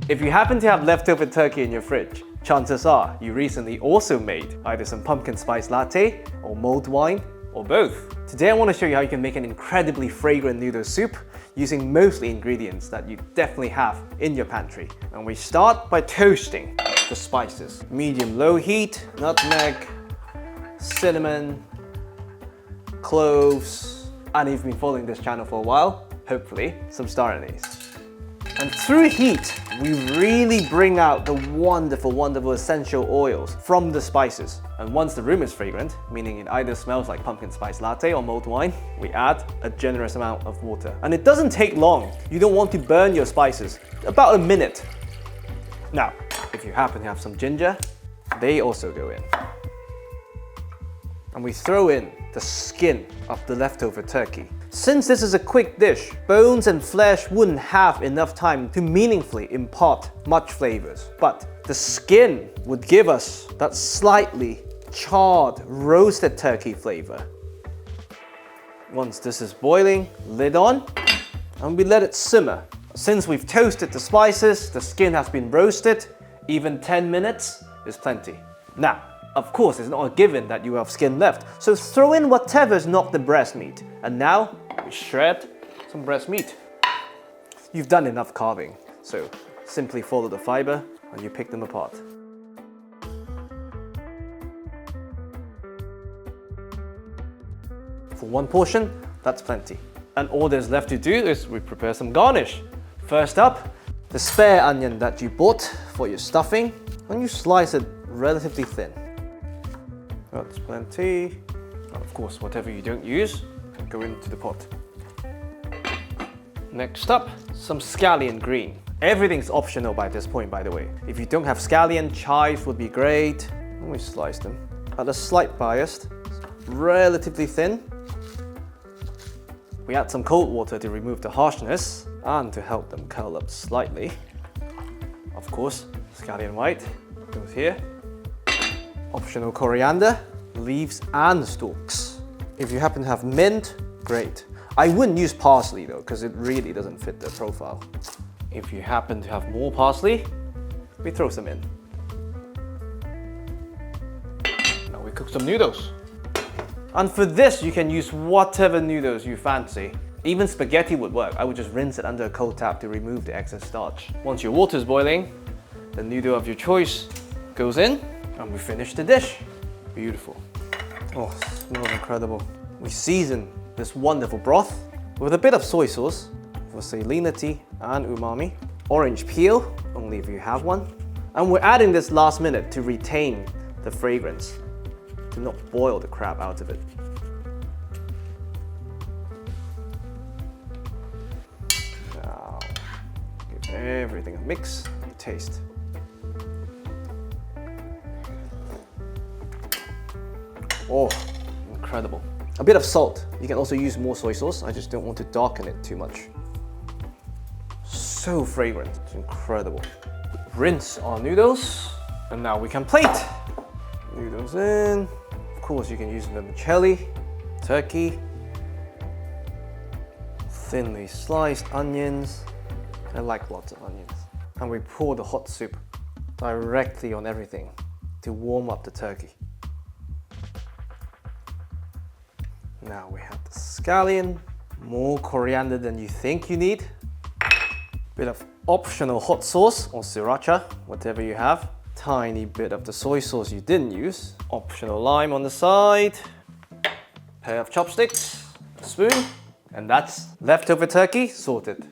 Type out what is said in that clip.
If you happen to have leftover turkey in your fridge, chances are you recently also made either some pumpkin spice latte or mulled wine or both. Today I want to show you how you can make an incredibly fragrant noodle soup using mostly ingredients that you definitely have in your pantry. And we start by toasting the spices. Medium-low heat, nutmeg, cinnamon, cloves, and if you've been following this channel for a while, hopefully some star anise. And through heat, we really bring out the wonderful, wonderful essential oils from the spices. And once the room is fragrant, meaning it either smells like pumpkin spice latte or mulled wine, we add a generous amount of water. And it doesn't take long. You don't want to burn your spices. About a minute. Now, if you happen to have some ginger, they also go in. And we throw in the skin of the leftover turkey. Since this is a quick dish, bones and flesh wouldn't have enough time to meaningfully impart much flavors. But the skin would give us that slightly charred, roasted turkey flavor. Once this is boiling, lid on, and we let it simmer. Since we've toasted the spices, the skin has been roasted, even 10 minutes is plenty. Now, of course, it's not a given that you have skin left, so throw in whatever's not the breast meat. And now, we shred some breast meat. You've done enough carving, so simply follow the fiber and you pick them apart. For one portion, that's plenty. And all there's left to do is we prepare some garnish. First up, the spare onion that you bought for your stuffing, and you slice it relatively thin. That's plenty. And of course, whatever you don't use can go into the pot. Next up, some scallion green. Everything's optional by this point, by the way. If you don't have scallion, chives would be great. And we slice them at a slight bias, relatively thin. We add some cold water to remove the harshness and to help them curl up slightly. Of course, scallion white goes here. Optional coriander, leaves and stalks. If you happen to have mint, great. I wouldn't use parsley though, because it really doesn't fit the profile. If you happen to have more parsley, we throw some in. Now we cook some noodles. And for this, you can use whatever noodles you fancy. Even spaghetti would work. I would just rinse it under a cold tap to remove the excess starch. Once your water is boiling, the noodle of your choice goes in, and we finish the dish. Beautiful. Oh, smells incredible. We season this wonderful broth with a bit of soy sauce for salinity and umami. Orange peel, only if you have one. And we're adding this last minute to retain the fragrance, to not boil the crap out of it. Now, give everything a mix and taste. Oh, incredible. A bit of salt. You can also use more soy sauce. I just don't want to darken it too much. So fragrant. It's incredible. Rinse our noodles. And now we can plate. Noodles in. Of course, you can use vermicelli, turkey, thinly sliced onions. I like lots of onions. And we pour the hot soup directly on everything to warm up the turkey. Now we have the scallion, more coriander than you think you need. Bit of optional hot sauce or sriracha, whatever you have. Tiny bit of the soy sauce you didn't use. Optional lime on the side. Pair of chopsticks, a spoon, and that's leftover turkey sorted.